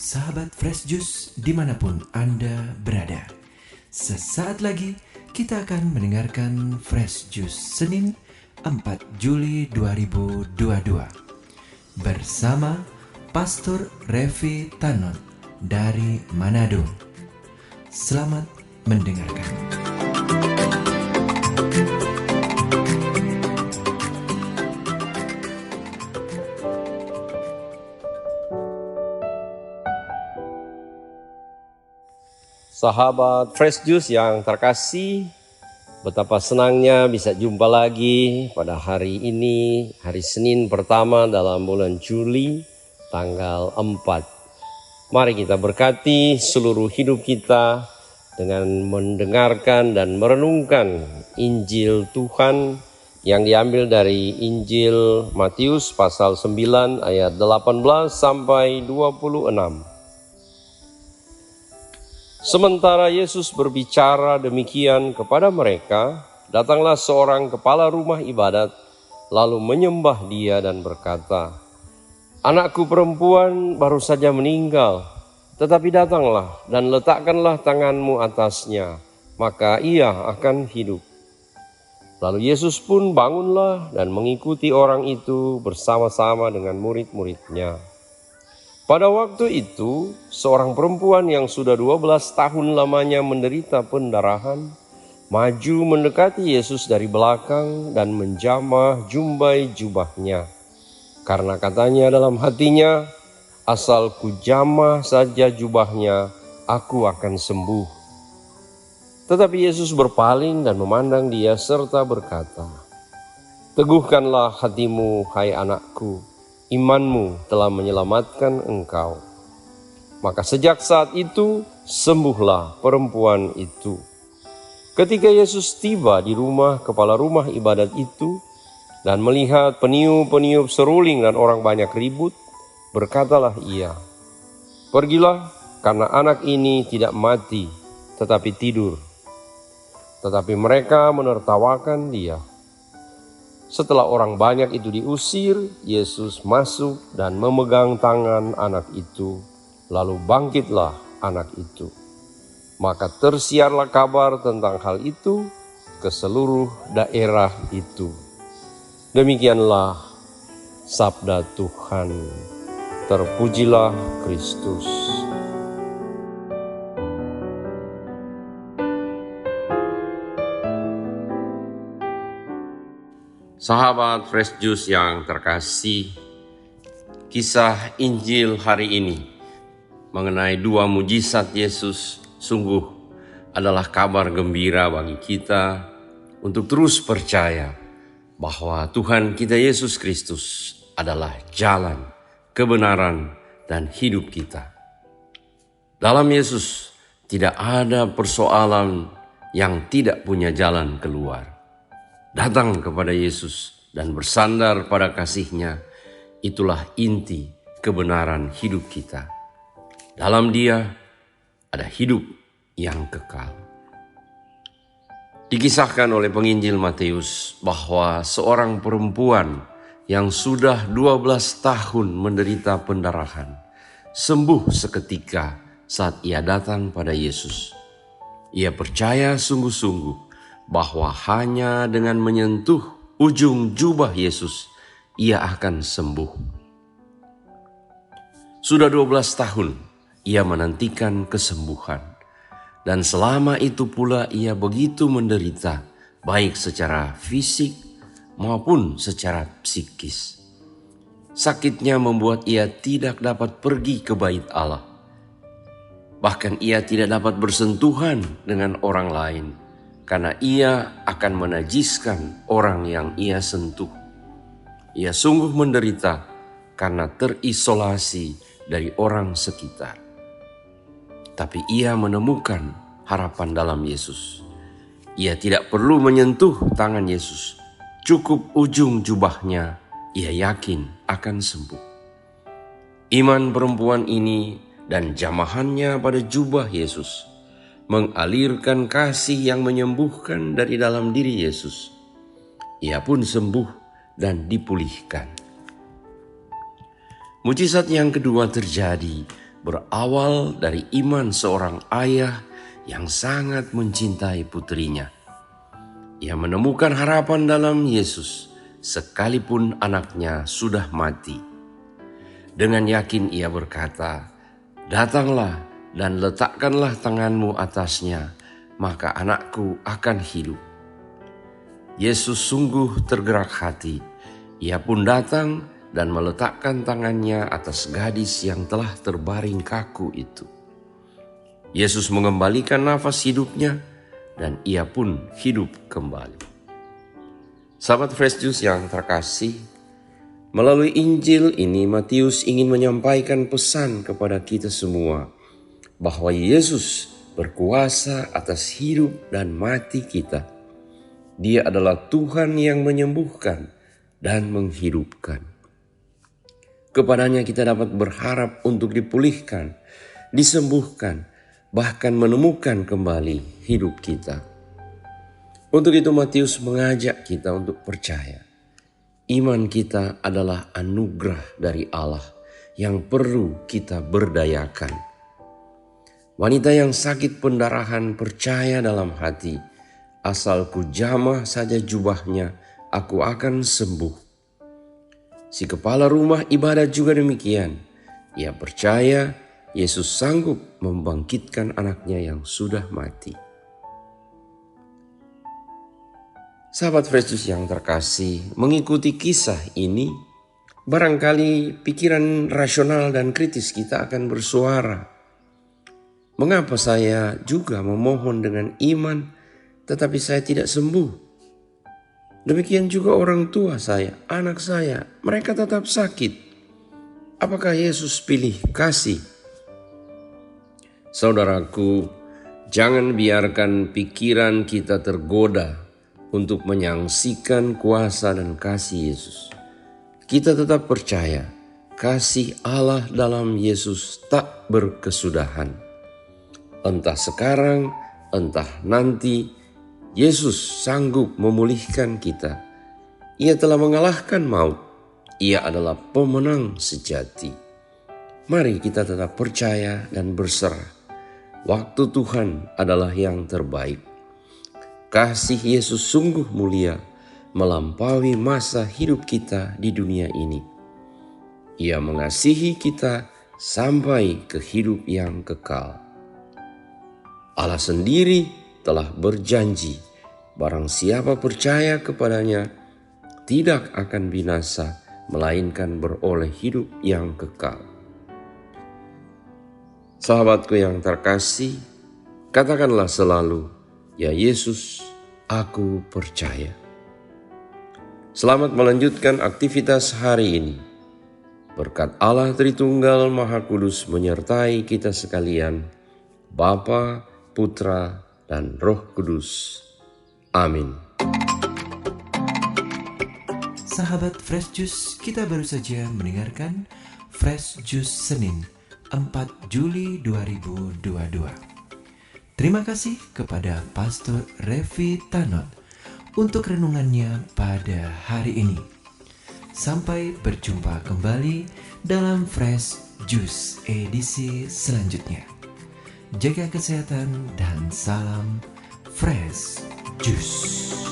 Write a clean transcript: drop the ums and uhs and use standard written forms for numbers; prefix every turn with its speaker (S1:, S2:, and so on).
S1: sahabat Fresh Juice dimanapun Anda berada. Sesaat lagi kita akan mendengarkan Fresh Juice Senin 4 Juli 2022 bersama Pastor Revi Tanon dari Manado. Selamat mendengarkan.
S2: Sahabat Fresh Juice yang terkasih, betapa senangnya bisa jumpa lagi pada hari ini, hari Senin pertama dalam bulan Juli, tanggal 4. Mari kita berkati seluruh hidup kita dengan mendengarkan dan merenungkan Injil Tuhan yang diambil dari Injil Matius pasal 9 ayat 18 sampai 26. Sementara Yesus berbicara demikian kepada mereka, datanglah seorang kepala rumah ibadat, lalu menyembah dia dan berkata, "Anakku perempuan baru saja meninggal, tetapi datanglah dan letakkanlah tanganmu atasnya, maka ia akan hidup." Lalu Yesus pun bangunlah dan mengikuti orang itu bersama-sama dengan murid-muridnya. Pada waktu itu, seorang perempuan yang sudah 12 tahun lamanya menderita pendarahan, maju mendekati Yesus dari belakang dan menjamah jumbai jubahnya. Karena katanya dalam hatinya, asal kujamah saja jubahnya, aku akan sembuh. Tetapi Yesus berpaling dan memandang dia serta berkata, "Teguhkanlah hatimu, hai anakku. Imanmu telah menyelamatkan engkau." Maka sejak saat itu sembuhlah perempuan itu. Ketika Yesus tiba di rumah kepala rumah ibadat itu dan melihat peniup-peniup seruling dan orang banyak ribut, berkatalah ia, "Pergilah, karena anak ini tidak mati tetapi tidur." Tetapi mereka menertawakan dia. Setelah orang banyak itu diusir, Yesus masuk dan memegang tangan anak itu, lalu bangkitlah anak itu. Maka tersiarlah kabar tentang hal itu ke seluruh daerah itu. Demikianlah sabda Tuhan. Terpujilah Kristus. Sahabat Fresh Juice yang terkasih, kisah Injil hari ini mengenai dua mujizat Yesus sungguh adalah kabar gembira bagi kita untuk terus percaya bahwa Tuhan kita Yesus Kristus adalah jalan, kebenaran, dan hidup kita. Dalam Yesus tidak ada persoalan yang tidak punya jalan keluar. Datang kepada Yesus dan bersandar pada kasih-Nya, itulah inti kebenaran hidup kita. Dalam Dia ada hidup yang kekal. Dikisahkan oleh penginjil Matius bahwa seorang perempuan yang sudah 12 tahun menderita pendarahan sembuh seketika saat ia datang pada Yesus. Ia percaya sungguh-sungguh bahwa hanya dengan menyentuh ujung jubah Yesus, ia akan sembuh. Sudah 12 tahun ia menantikan kesembuhan, dan selama itu pula ia begitu menderita, baik secara fisik maupun secara psikis. Sakitnya membuat ia tidak dapat pergi ke bait Allah. Bahkan ia tidak dapat bersentuhan dengan orang lain, karena ia akan menajiskan orang yang ia sentuh. Ia sungguh menderita karena terisolasi dari orang sekitar. Tapi ia menemukan harapan dalam Yesus. Ia tidak perlu menyentuh tangan Yesus. Cukup ujung jubahnya, ia yakin akan sembuh. Iman perempuan ini dan jamahannya pada jubah Yesus mengalirkan kasih yang menyembuhkan dari dalam diri Yesus. Ia pun sembuh dan dipulihkan. Mujizat yang kedua terjadi berawal dari iman seorang ayah yang sangat mencintai putrinya. Ia menemukan harapan dalam Yesus, sekalipun anaknya sudah mati. Dengan yakin ia berkata, "Datanglah dan letakkanlah tanganmu atasnya, maka anakku akan hidup." Yesus sungguh tergerak hati. Ia pun datang dan meletakkan tangannya atas gadis yang telah terbaring kaku itu. Yesus mengembalikan nafas hidupnya dan ia pun hidup kembali. Sahabat Fresh Juice yang terkasih, melalui Injil ini Matius ingin menyampaikan pesan kepada kita semua bahwa Yesus berkuasa atas hidup dan mati kita. Dia adalah Tuhan yang menyembuhkan dan menghidupkan. Kepadanya kita dapat berharap untuk dipulihkan, disembuhkan, bahkan menemukan kembali hidup kita. Untuk itu Matius mengajak kita untuk percaya. Iman kita adalah anugerah dari Allah yang perlu kita berdayakan. Wanita yang sakit pendarahan percaya dalam hati, asal ku jamah saja jubahnya, aku akan sembuh. Si kepala rumah ibadat juga demikian. Ia percaya Yesus sanggup membangkitkan anaknya yang sudah mati. Sahabat Fresh Juice yang terkasih, mengikuti kisah ini, barangkali pikiran rasional dan kritis kita akan bersuara. Mengapa saya juga memohon dengan iman, tetapi saya tidak sembuh? Demikian juga orang tua saya, anak saya, mereka tetap sakit. Apakah Yesus pilih kasih? Saudaraku, jangan biarkan pikiran kita tergoda untuk menyaksikan kuasa dan kasih Yesus. Kita tetap percaya kasih Allah dalam Yesus tak berkesudahan. Entah sekarang, entah nanti, Yesus sanggup memulihkan kita. Ia telah mengalahkan maut. Ia adalah pemenang sejati. Mari kita tetap percaya dan berserah. Waktu Tuhan adalah yang terbaik. Kasih Yesus sungguh mulia, melampaui masa hidup kita di dunia ini. Ia mengasihi kita sampai ke hidup yang kekal. Allah sendiri telah berjanji, barang siapa percaya kepadanya tidak akan binasa, melainkan beroleh hidup yang kekal. Sahabatku yang terkasih, katakanlah selalu, "Ya Yesus, aku percaya." Selamat melanjutkan aktivitas hari ini. Berkat Allah Tritunggal Maha Kudus menyertai kita sekalian, Bapa, Putra, dan Roh Kudus. Amin.
S1: Sahabat Fresh Juice, kita baru saja mendengarkan Fresh Juice Senin 4 Juli 2022. Terima kasih kepada Pastor Revi Tanot untuk renungannya pada hari ini. Sampai berjumpa kembali dalam Fresh Juice edisi selanjutnya. Jaga kesehatan dan salam Fresh Juice.